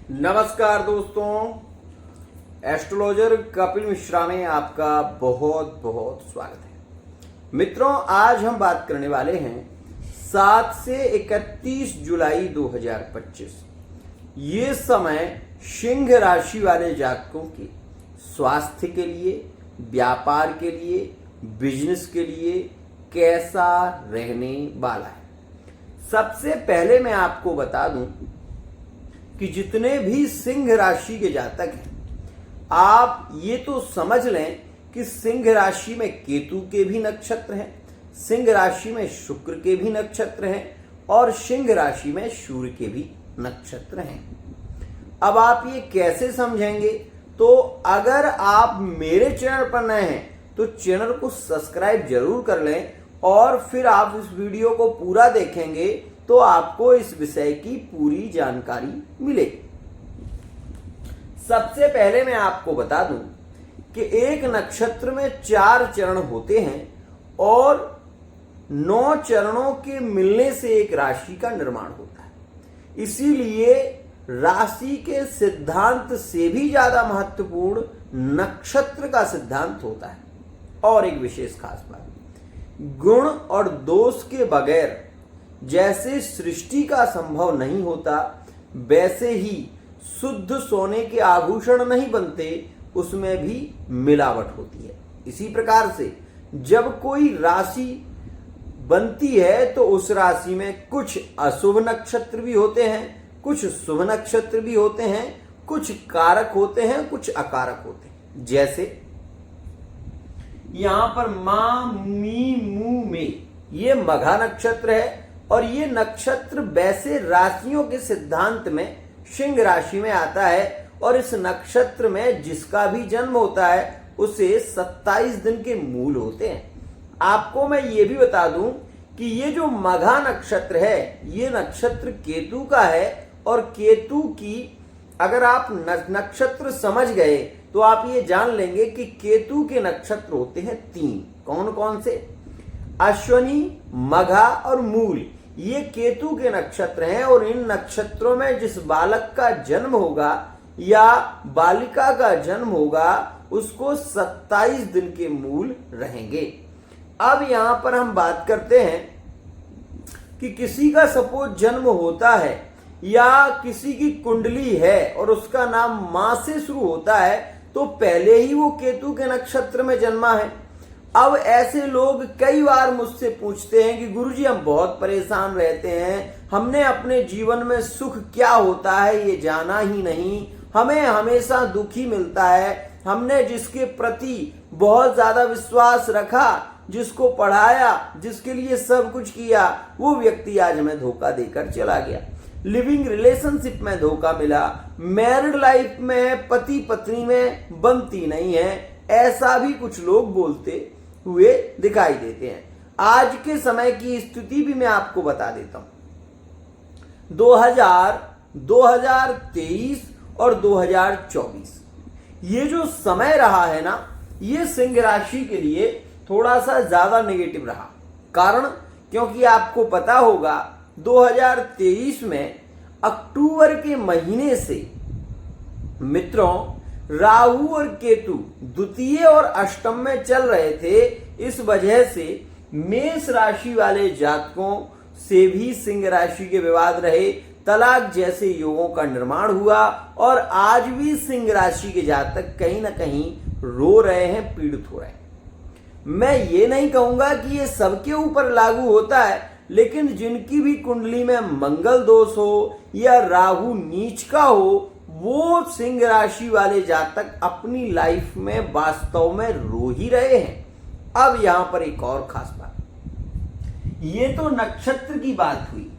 नमस्कार दोस्तों, एस्ट्रोलॉजर कपिल मिश्रा में आपका बहुत बहुत स्वागत है। मित्रों, आज हम बात करने वाले हैं 7 से 31 जुलाई 2025। ये समय सिंह राशि वाले जातकों के स्वास्थ्य के लिए, व्यापार के लिए, बिजनेस के लिए कैसा रहने वाला है। सबसे पहले मैं आपको बता दूं कि जितने भी सिंह राशि के जातक हैं, आप ये तो समझ लें कि सिंह राशि में केतु के भी नक्षत्र हैं, सिंह राशि में शुक्र के भी नक्षत्र हैं और सिंह राशि में सूर्य के भी नक्षत्र हैं। अब आप ये कैसे समझेंगे? तो अगर आप मेरे चैनल पर नए हैं तो चैनल को सब्सक्राइब जरूर कर लें और फिर आप इस वीडियो को पूरा देखेंगे तो आपको इस विषय की पूरी जानकारी मिलेगी। सबसे पहले मैं आपको बता दूं कि एक नक्षत्र में 4 चरण होते हैं और 9 चरणों के मिलने से एक राशि का निर्माण होता है। इसीलिए राशि के सिद्धांत से भी ज्यादा महत्वपूर्ण नक्षत्र का सिद्धांत होता है। और एक विशेष खास बात, गुण और दोष के बगैर जैसे सृष्टि का संभव नहीं होता, वैसे ही शुद्ध सोने के आभूषण नहीं बनते, उसमें भी मिलावट होती है। इसी प्रकार से जब कोई राशि बनती है तो उस राशि में कुछ अशुभ नक्षत्र भी होते हैं, कुछ शुभ नक्षत्र भी होते हैं, कुछ कारक होते हैं, कुछ अकारक होते हैं। जैसे यहां पर मा मी मू में ये मघा नक्षत्र है और ये नक्षत्र वैसे राशियों के सिद्धांत में सिंह राशि में आता है और इस नक्षत्र में जिसका भी जन्म होता है उसे 27 दिन के मूल होते हैं। आपको मैं ये भी बता दूं कि ये जो मघा नक्षत्र है ये नक्षत्र केतु का है और केतु की अगर आप नक्षत्र समझ गए तो आप ये जान लेंगे कि केतु के नक्षत्र होते हैं 3। कौन कौन से? अश्विनी, मघा और मूल, ये केतु के नक्षत्र हैं और इन नक्षत्रों में जिस बालक का जन्म होगा या बालिका का जन्म होगा उसको 27 दिन के मूल रहेंगे। अब यहां पर हम बात करते हैं कि किसी का सपोज जन्म होता है या किसी की कुंडली है और उसका नाम मां से शुरू होता है तो पहले ही वो केतु के नक्षत्र में जन्मा है। अब ऐसे लोग कई बार मुझसे पूछते हैं कि गुरुजी हम बहुत परेशान रहते हैं, हमने अपने जीवन में सुख क्या होता है ये जाना ही नहीं, हमें हमेशा दुखी मिलता है, हमने जिसके प्रति बहुत ज्यादा विश्वास रखा, जिसको पढ़ाया, जिसके लिए सब कुछ किया, वो व्यक्ति आज हमें धोखा देकर चला गया। लिविंग रिलेशनशिप में धोखा मिला, मैरिड लाइफ में पति पत्नी में बनती नहीं है, ऐसा भी कुछ लोग बोलते हुए दिखाई देते हैं। आज के समय की स्थिति भी मैं आपको बता देता हूं। 2023 और 2024 ये जो समय रहा है ना, ये सिंह राशि के लिए थोड़ा सा ज्यादा नेगेटिव रहा। कारण क्योंकि आपको पता होगा 2023 में अक्टूबर के महीने से मित्रों राहु और केतु द्वितीय और अष्टम में चल रहे थे। इस वजह से मेष राशि वाले जातकों से भी सिंह राशि के विवाद रहे, तलाक जैसे योगों का निर्माण हुआ और आज भी सिंह राशि के जातक कहीं ना कहीं रो रहे हैं, पीड़ित हो रहे हैं। मैं ये नहीं कहूंगा कि ये सबके ऊपर लागू होता है, लेकिन जिनकी भी कुंडली में मंगल दोष हो या राहु नीच का हो, वो सिंह राशि वाले जातक अपनी लाइफ में वास्तव में रो ही रहे हैं। अब यहां पर एक और खास बात, ये तो नक्षत्र की बात हुई।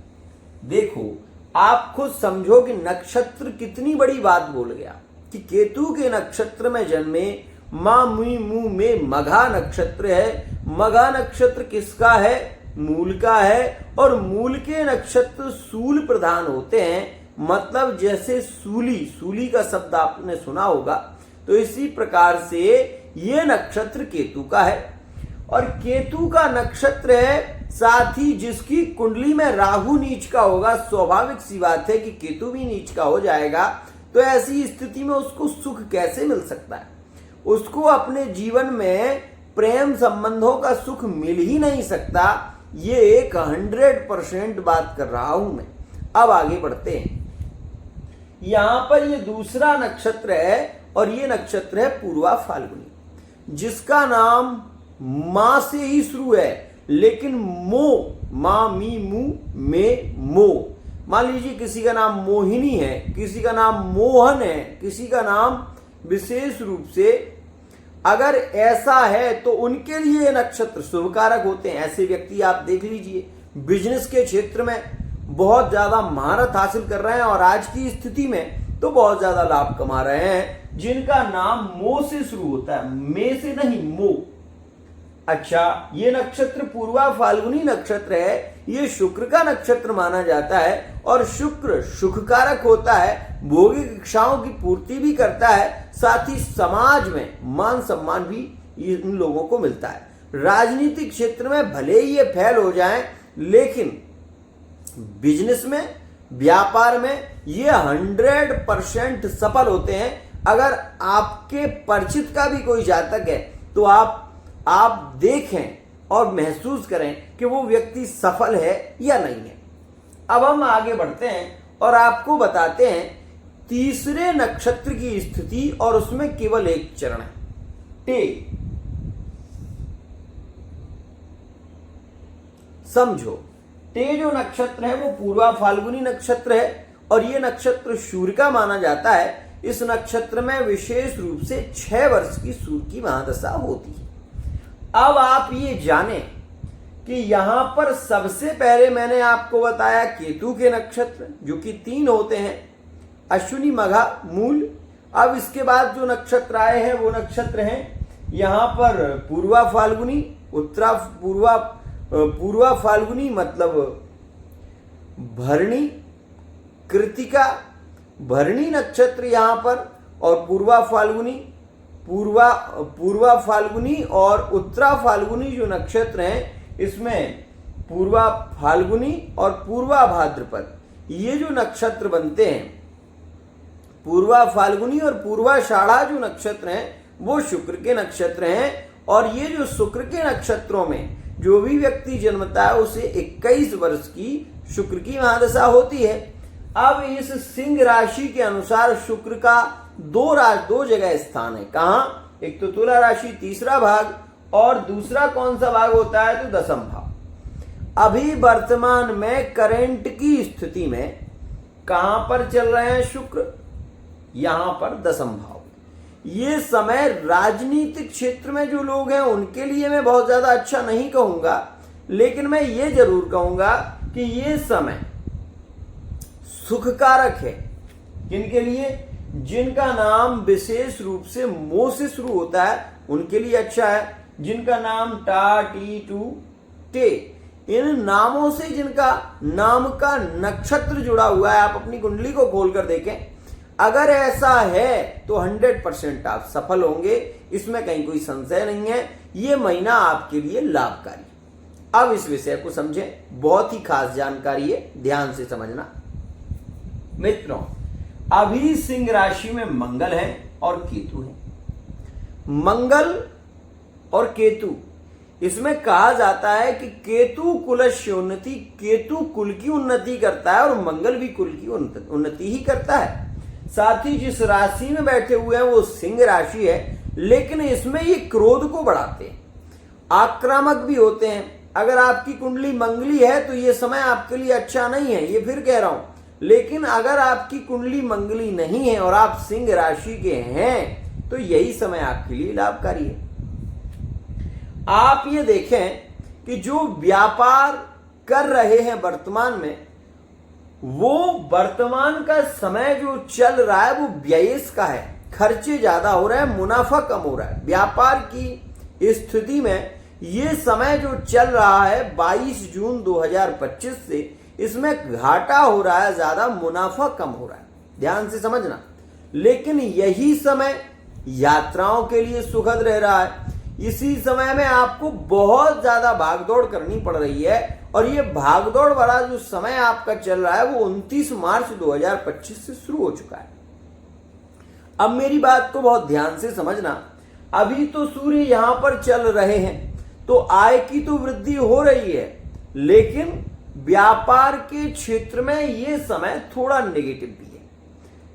देखो, आप खुद समझो कि नक्षत्र कितनी बड़ी बात बोल गया कि केतु के नक्षत्र में जन्मे मा मी मू में मघा नक्षत्र है। मघा नक्षत्र किसका है? मूल का है और मूल के नक्षत्र सूल प्रधान होते हैं। मतलब जैसे सूली का शब्द आपने सुना होगा, तो इसी प्रकार से ये नक्षत्र केतु का है और केतु का नक्षत्र है। साथ ही जिसकी कुंडली में राहु नीच का होगा, स्वाभाविक सी बात है कि केतु भी नीच का हो जाएगा। तो ऐसी स्थिति में उसको सुख कैसे मिल सकता है? उसको अपने जीवन में प्रेम संबंधों का सुख मिल ही नहीं सकता। ये एक 100% बात कर रहा हूं मैं। अब आगे बढ़ते हैं। यहां पर ये दूसरा नक्षत्र है और ये नक्षत्र है पूर्वा फाल्गुनी, जिसका नाम मां से ही शुरू है, लेकिन मो, मां मी मु में मो। मान लीजिए किसी का नाम मोहिनी है, किसी का नाम मोहन है, किसी का नाम विशेष रूप से अगर ऐसा है तो उनके लिए ये नक्षत्र शुभकारक होते हैं। ऐसे व्यक्ति आप देख लीजिए बिजनेस के क्षेत्र में बहुत ज्यादा महारत हासिल कर रहे हैं और आज की स्थिति में तो बहुत ज्यादा लाभ कमा रहे हैं, जिनका नाम मो से शुरू होता है, मे से नहीं, मो। अच्छा, ये नक्षत्र पूर्वा फाल्गुनी नक्षत्र है। ये शुक्र का नक्षत्र माना जाता है और शुक्र सुखकारक होता है, भौतिक इच्छाओं की पूर्ति भी करता है, साथ ही समाज में मान सम्मान भी इन लोगों को मिलता है। राजनीतिक क्षेत्र में भले ही ये फेल हो जाए, लेकिन बिजनेस में, व्यापार में ये 100% सफल होते हैं। अगर आपके परिचित का भी कोई जातक है तो आप देखें और महसूस करें कि वो व्यक्ति सफल है या नहीं है। अब हम आगे बढ़ते हैं और आपको बताते हैं तीसरे नक्षत्र की स्थिति, और उसमें केवल एक चरण है, टे। समझो, टे जो नक्षत्र है वो पूर्वा फाल्गुनी नक्षत्र है और ये नक्षत्र सूर्य का माना जाता है। इस नक्षत्र में विशेष रूप से 6 वर्ष की सूर्य की महादशा होती है। अब आप ये जानें कि यहां पर सबसे पहले मैंने आपको बताया केतु के नक्षत्र, जो कि 3 होते हैं, अश्विनी, मघा, मूल। अब इसके बाद जो नक्षत्र आए हैं वो नक्षत्र हैं यहां पर पूर्वा फाल्गुनी, पूर्वा फाल्गुनी मतलब भरणी, कृतिका, भरणी नक्षत्र यहां पर, और पूर्वा फाल्गुनी और उत्तरा फाल्गुनी जो नक्षत्र हैं, इसमें पूर्वा फाल्गुनी और पूर्वा भाद्रपद, ये जो नक्षत्र बनते हैं, पूर्वा फाल्गुनी और पूर्वाषाढ़ा जो नक्षत्र हैं वो शुक्र के नक्षत्र हैं। और ये जो शुक्र के नक्षत्रों में जो भी व्यक्ति जन्मता है उसे 21 वर्ष की शुक्र की महादशा होती है। अब इस सिंह राशि के अनुसार शुक्र का दो जगह स्थान है। कहाँ? एक तो तुला राशि तीसरा भाग, और दूसरा कौन सा भाग होता है? तो दसम भाव। अभी वर्तमान में करंट की स्थिति में कहां पर चल रहे हैं शुक्र? यहां पर दसम भाव। ये समय राजनीतिक क्षेत्र में जो लोग हैं उनके लिए मैं बहुत ज्यादा अच्छा नहीं कहूंगा, लेकिन मैं ये जरूर कहूंगा कि ये समय सुखकारक है। किनके लिए? जिनका नाम विशेष रूप से मो से शुरू होता है उनके लिए अच्छा है। जिनका नाम टा, टी, टू, टे, इन नामों से जिनका नाम का नक्षत्र जुड़ा हुआ है, आप अपनी कुंडली को खोलकर देखें। अगर ऐसा है तो 100% आप सफल होंगे, इसमें कहीं कोई संशय नहीं है। ये महीना आपके लिए लाभकारी। अब इस विषय को समझें, बहुत ही खास जानकारी है, ध्यान से समझना। मित्रों, अभी सिंह राशि में मंगल है और केतु है। मंगल और केतु, इसमें कहा जाता है कि केतु कुलस्य उन्नति, केतु कुल की उन्नति करता है और मंगल भी कुल की उन्नति ही करता है। साथ ही जिस राशि में बैठे हुए हैं वो सिंह राशि है, लेकिन इसमें ये क्रोध को बढ़ाते हैं, आक्रामक भी होते हैं। अगर आपकी कुंडली मंगली है तो ये समय आपके लिए अच्छा नहीं है, ये फिर कह रहा हूं। लेकिन अगर आपकी कुंडली मंगली नहीं है और आप सिंह राशि के हैं तो यही समय आपके लिए लाभकारी है। आप ये देखें कि जो व्यापार कर रहे हैं वर्तमान में, वो वर्तमान का समय जो चल रहा है वो व्ययस का है, खर्चे ज्यादा हो रहे हैं, मुनाफा कम हो रहा है। व्यापार की स्थिति में ये समय जो चल रहा है 22 जून 2025 से, इसमें घाटा हो रहा है ज्यादा, मुनाफा कम हो रहा है, ध्यान से समझना। लेकिन यही समय यात्राओं के लिए सुखद रह रहा है। इसी समय में आपको बहुत ज्यादा भागदौड़ करनी पड़ रही है, और ये भागदौड़ वाला जो समय आपका चल रहा है वो 29 मार्च 2025 से शुरू हो चुका है। अब मेरी बात को बहुत ध्यान से समझना। अभी तो सूर्य यहां पर चल रहे हैं तो आय की तो वृद्धि हो रही है, लेकिन व्यापार के क्षेत्र में ये समय थोड़ा नेगेटिव भी है।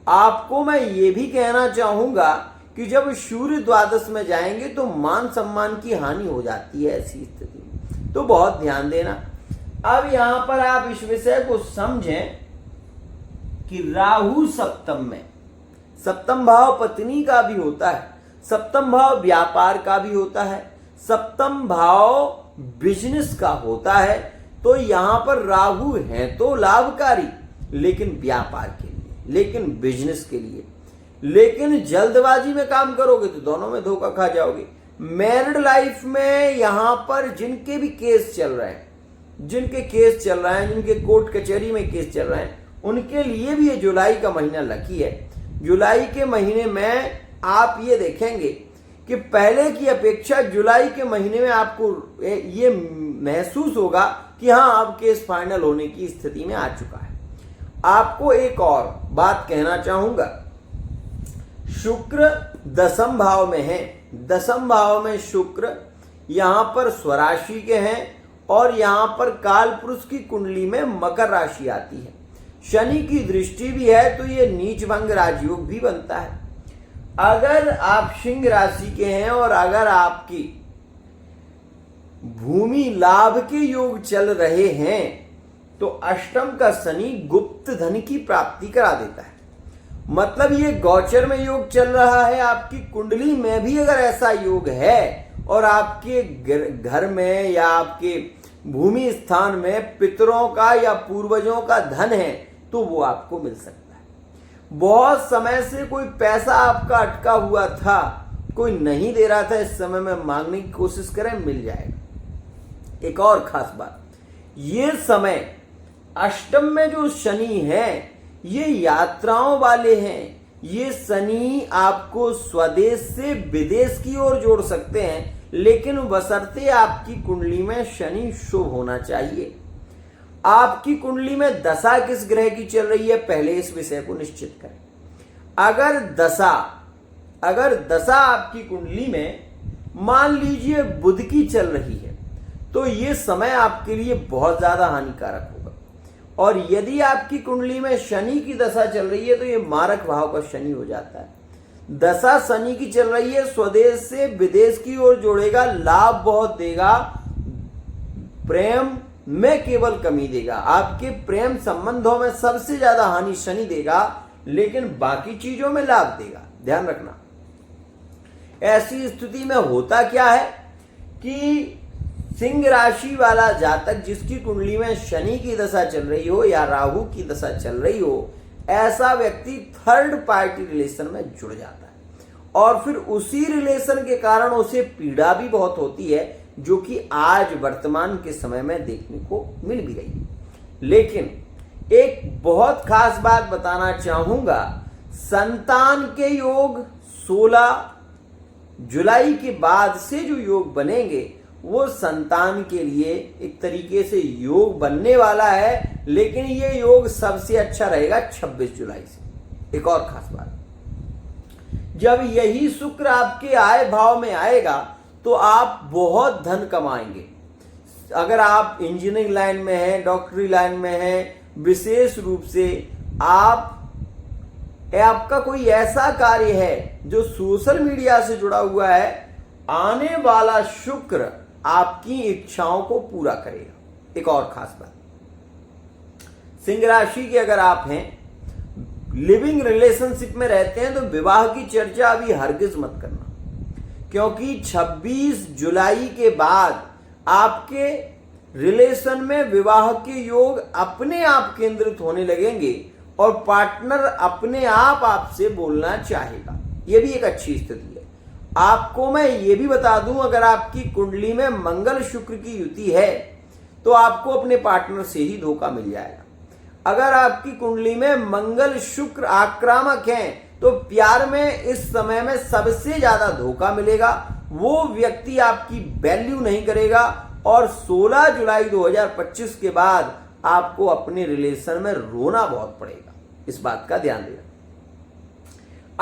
आपको मैं ये भी कहना चाहूंगा कि जब सूर्य द्वादश में जाएंगे तो मान सम्मान की हानि हो जाती है ऐसी स्थिति में, तो बहुत ध्यान देना। अब यहां पर आप इस विषय को समझें कि राहु सप्तम में, सप्तम भाव पत्नी का भी होता है, सप्तम भाव व्यापार का भी होता है, सप्तम भाव बिजनेस का होता है। तो यहां पर राहु है तो लाभकारी, लेकिन व्यापार के लिए, लेकिन बिजनेस के लिए, लेकिन जल्दबाजी में काम करोगे तो दोनों में धोखा खा जाओगे। मैरिड लाइफ में यहां पर जिनके भी केस चल रहे हैं, जिनके कोर्ट कचहरी में केस चल रहे हैं, उनके लिए भी ये जुलाई का महीना लकी है। जुलाई के महीने में आप ये देखेंगे कि पहले की अपेक्षा जुलाई के महीने में आपको ये महसूस होगा कि हाँ, अब केस फाइनल होने की स्थिति में आ चुका है। आपको एक और बात कहना चाहूंगा, शुक्र दसम भाव में है, दसम भाव में शुक्र यहां पर स्वराशि के हैं और यहां पर काल पुरुष की कुंडली में मकर राशि आती है। शनि की दृष्टि भी है तो ये नीच भंग राजयोग भी बनता है। अगर आप सिंह राशि के हैं और अगर आपकी भूमि लाभ के योग चल रहे हैं तो अष्टम का शनि गुप्त धन की प्राप्ति करा देता है। मतलब ये गोचर में योग चल रहा है, आपकी कुंडली में भी अगर ऐसा योग है और आपके घर में या आपके भूमि स्थान में पितरों का या पूर्वजों का धन है तो वो आपको मिल सकता है। बहुत समय से कोई पैसा आपका अटका हुआ था, कोई नहीं दे रहा था, इस समय में मांगने की कोशिश करें, मिल जाएगा। एक और खास बात, ये समय अष्टम में जो शनि है ये यात्राओं वाले हैं। ये शनि आपको स्वदेश से विदेश की ओर जोड़ सकते हैं, लेकिन बशर्ते आपकी कुंडली में शनि शुभ होना चाहिए। आपकी कुंडली में दशा किस ग्रह की चल रही है, पहले इस विषय को निश्चित करें। अगर दशा आपकी कुंडली में मान लीजिए बुध की चल रही है तो ये समय आपके लिए बहुत ज्यादा हानिकारक होगा। और यदि आपकी कुंडली में शनि की दशा चल रही है तो ये मारक भाव का शनि हो जाता है। दशा शनि की चल रही है, स्वदेश से विदेश की ओर जोड़ेगा, लाभ बहुत देगा, प्रेम में केवल कमी देगा। आपके प्रेम संबंधों में सबसे ज्यादा हानि शनि देगा, लेकिन बाकी चीजों में लाभ देगा, ध्यान रखना। ऐसी स्थिति में होता क्या है कि सिंह राशि वाला जातक जिसकी कुंडली में शनि की दशा चल रही हो या राहु की दशा चल रही हो, ऐसा व्यक्ति थर्ड पार्टी रिलेशन में जुड़ जाता है और फिर उसी रिलेशन के कारण उसे पीड़ा भी बहुत होती है, जो कि आज वर्तमान के समय में देखने को मिल भी रही है। लेकिन एक बहुत खास बात बताना चाहूंगा, संतान के योग 16 जुलाई के बाद से जो योग बनेंगे वो संतान के लिए एक तरीके से योग बनने वाला है, लेकिन ये योग सबसे अच्छा रहेगा 26 जुलाई से। एक और खास बात, जब यही शुक्र आपके आय भाव में आएगा तो आप बहुत धन कमाएंगे। अगर आप इंजीनियरिंग लाइन में हैं, डॉक्टरी लाइन में हैं, विशेष रूप से आपका कोई ऐसा कार्य है जो सोशल मीडिया से जुड़ा हुआ है, आने वाला शुक्र आपकी इच्छाओं को पूरा करेगा। एक और खास बात, सिंह राशि के अगर आप हैं, लिविंग रिलेशनशिप में रहते हैं, तो विवाह की चर्चा अभी हरगिज मत करना, क्योंकि 26 जुलाई के बाद आपके रिलेशन में विवाह के योग अपने आप केंद्रित होने लगेंगे और पार्टनर अपने आप आपसे बोलना चाहेगा। यह भी एक अच्छी स्थिति है। आपको मैं ये भी बता दूं, अगर आपकी कुंडली में मंगल शुक्र की युति है तो आपको अपने पार्टनर से ही धोखा मिल जाएगा। अगर आपकी कुंडली में मंगल शुक्र आक्रामक हैं तो प्यार में इस समय में सबसे ज्यादा धोखा मिलेगा। वो व्यक्ति आपकी वैल्यू नहीं करेगा और 16 जुलाई 2025 के बाद आपको अपने रिलेशन में रोना बहुत पड़ेगा। इस बात का ध्यान देना।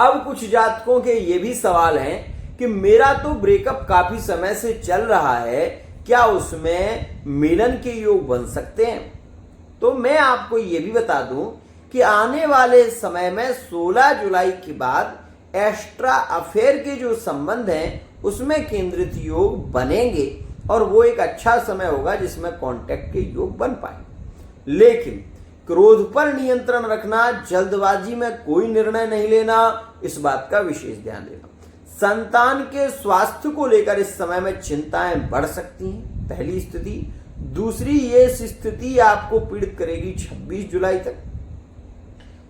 अब कुछ जातकों के ये भी सवाल हैं कि मेरा तो ब्रेकअप काफी समय से चल रहा है, क्या उसमें मिलन के योग बन सकते हैं? तो मैं आपको ये भी बता दूं कि आने वाले समय में 16 जुलाई के बाद एक्स्ट्रा अफेयर के जो संबंध हैं उसमें केंद्रित योग बनेंगे और वो एक अच्छा समय होगा जिसमें कांटेक्ट के योग बन पाए। लेकिन क्रोध पर नियंत्रण रखना, जल्दबाजी में कोई निर्णय नहीं लेना, इस बात का विशेष ध्यान देना। संतान के स्वास्थ्य को लेकर इस समय में चिंताएं बढ़ सकती हैं, पहली स्थिति। दूसरी, ये स्थिति आपको पीड़ित करेगी 26 जुलाई तक।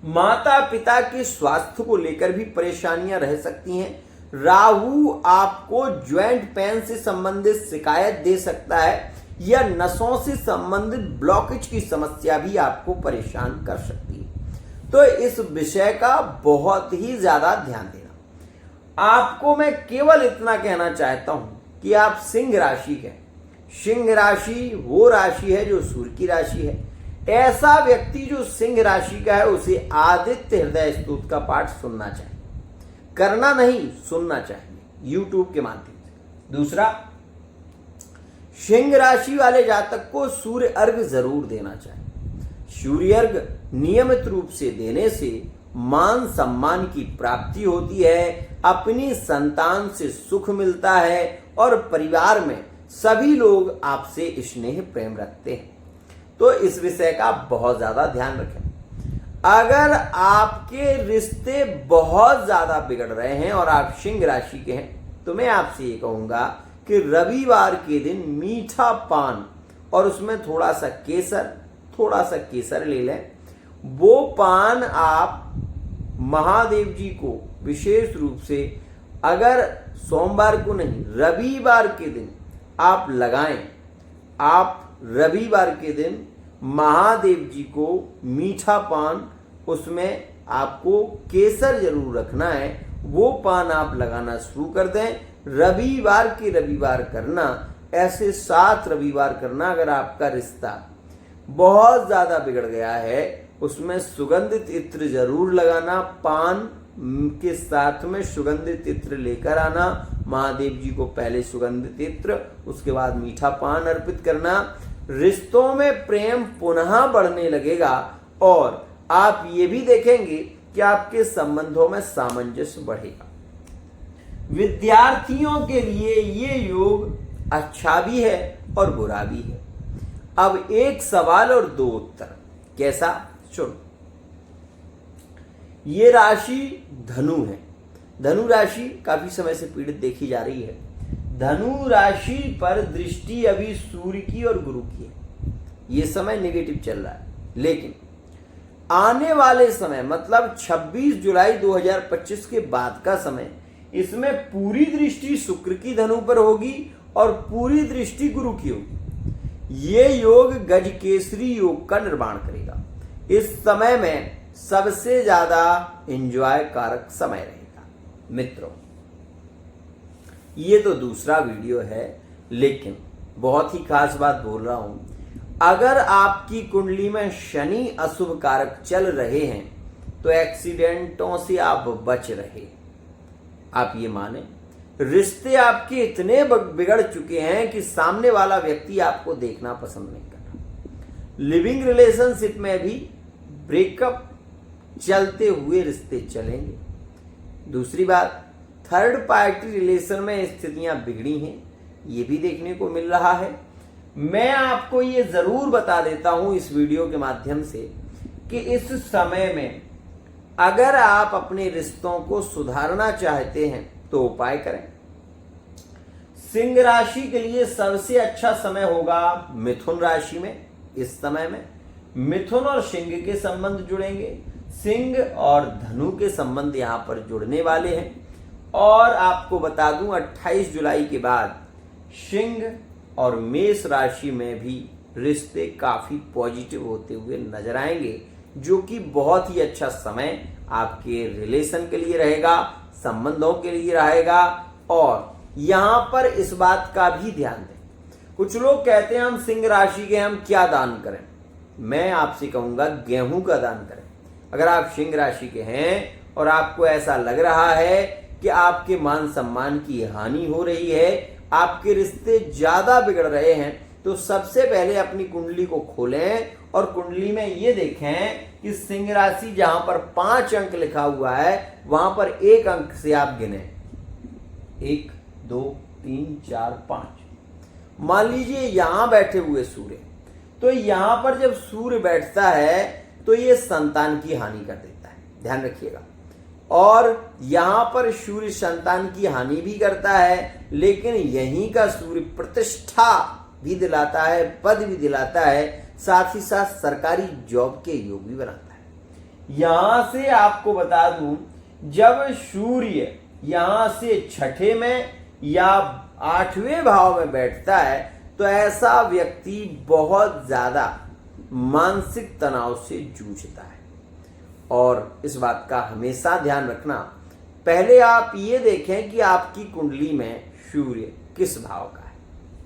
माता पिता के स्वास्थ्य को लेकर भी परेशानियां रह सकती हैं। राहु आपको ज्वाइंट पेन से संबंधित शिकायत दे सकता है या नसों से संबंधित ब्लॉकेज की समस्या भी आपको परेशान कर सकती है। तो इस विषय का बहुत ही ज्यादा ध्यान देना। आपको मैं केवल इतना कहना चाहता हूं कि आप सिंह राशि के, सिंह राशि वो राशि है जो सूर्य की राशि है। ऐसा व्यक्ति जो सिंह राशि का है उसे आदित्य हृदय स्तोत्र का पाठ सुनना चाहिए, करना नहीं, सुनना चाहिए YouTube के माध्यम से। दूसरा, सिंह राशि वाले जातक को सूर्य अर्घ जरूर देना चाहिए। सूर्य अर्घ नियमित रूप से देने से मान सम्मान की प्राप्ति होती है, अपनी संतान से सुख मिलता है और परिवार में सभी लोग आपसे स्नेह प्रेम रखते हैं। तो इस विषय का बहुत ज्यादा ध्यान रखें। अगर आपके रिश्ते बहुत ज्यादा बिगड़ रहे हैं और आप सिंह राशि के हैं तो मैं आपसे ये कहूंगा कि रविवार के दिन मीठा पान और उसमें थोड़ा सा केसर ले लें। वो पान आप महादेव जी को विशेष रूप से, अगर सोमवार को नहीं, रविवार के दिन आप लगाएं। आप रविवार के दिन महादेव जी को मीठा पान, उसमें आपको केसर जरूर रखना है, वो पान आप लगाना शुरू कर दें। रविवार के रविवार करना, ऐसे 7 रविवार करना। अगर आपका रिश्ता बहुत ज्यादा बिगड़ गया है उसमें सुगंधित इत्र जरूर लगाना। पान के साथ में सुगंधित इत्र लेकर आना, महादेव जी को पहले सुगंधित इत्र, उसके बाद मीठा पान अर्पित करना। रिश्तों में प्रेम पुनः बढ़ने लगेगा और आप ये भी देखेंगे कि आपके संबंधों में सामंजस्य बढ़ेगा। विद्यार्थियों के लिए ये योग अच्छा भी है और बुरा भी है। अब एक सवाल और 2 उत्तर, कैसा? सुनो, ये राशि धनु है। धनु राशि काफी समय से पीड़ित देखी जा रही है। धनु राशि पर दृष्टि अभी सूर्य की और गुरु की है। ये समय नेगेटिव चल रहा है, लेकिन आने वाले समय मतलब 26 जुलाई 2025 के बाद का समय, इसमें पूरी दृष्टि शुक्र की धनु पर होगी और पूरी दृष्टि गुरु की होगी। ये योग गजकेसरी योग का निर्माण करेगा। इस समय में सबसे ज्यादा एंजॉय कारक समय रहेगा। मित्रों, ये तो दूसरा वीडियो है, लेकिन बहुत ही खास बात बोल रहा हूं। अगर आपकी कुंडली में शनि अशुभ कारक चल रहे हैं तो एक्सीडेंटों से आप बच रहे। आप ये माने, रिश्ते आपके इतने बिगड़ चुके हैं कि सामने वाला व्यक्ति आपको देखना पसंद नहीं कर रहा। लिविंग रिलेशनशिप में भी ब्रेकअप चलते हुए रिश्ते चलेंगे। दूसरी बात, थर्ड पार्टी रिलेशन में स्थितियां बिगड़ी हैं, ये भी देखने को मिल रहा है। मैं आपको ये जरूर बता देता हूं इस वीडियो के माध्यम से कि इस समय में अगर आप अपने रिश्तों को सुधारना चाहते हैं तो उपाय करें। सिंह राशि के लिए सबसे अच्छा समय होगा मिथुन राशि में। इस समय में मिथुन और सिंह के संबंध जुड़ेंगे, सिंह और धनु के संबंध यहां पर जुड़ने वाले हैं। और आपको बता दूं 28 जुलाई के बाद सिंह और मेष राशि में भी रिश्ते काफी पॉजिटिव होते हुए नजर आएंगे, जो कि बहुत ही अच्छा समय आपके रिलेशन के लिए रहेगा, संबंधों के लिए रहेगा। और यहां पर इस बात का भी ध्यान दें, कुछ लोग कहते हैं हम सिंह राशि के, हम क्या दान करें? मैं आपसे कहूंगा गेहूं का दान करें। अगर आप सिंह राशि के हैं और आपको ऐसा लग रहा है कि आपके मान सम्मान की हानि हो रही है, आपके रिश्ते ज्यादा बिगड़ रहे हैं, तो सबसे पहले अपनी कुंडली को खोलें और कुंडली में ये देखें कि सिंह राशि जहां पर 5 अंक लिखा हुआ है वहां पर 1 अंक से आप गिने, 1 2 3 4 5। मान लीजिए यहां बैठे हुए सूर्य, तो यहां पर जब सूर्य बैठता है तो ये संतान की हानि कर देता है, ध्यान रखिएगा। और यहां पर सूर्य संतान की हानि भी करता है, लेकिन यहीं का सूर्य प्रतिष्ठा भी दिलाता है, पद भी दिलाता है, साथ ही साथ सरकारी जॉब के योग भी बनाता है। यहां से आपको बता दूं, जब सूर्य यहां से छठे में या 8वें भाव में बैठता है तो ऐसा व्यक्ति बहुत ज्यादा मानसिक तनाव से जूझता है। और इस बात का हमेशा ध्यान रखना, पहले आप ये देखें कि आपकी कुंडली में सूर्य किस भाव का है।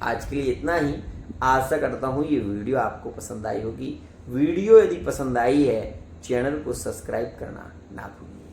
आज के लिए इतना ही। आशा करता हूं ये वीडियो आपको पसंद आई होगी। वीडियो यदि पसंद आई है, चैनल को सब्सक्राइब करना ना भूलिए।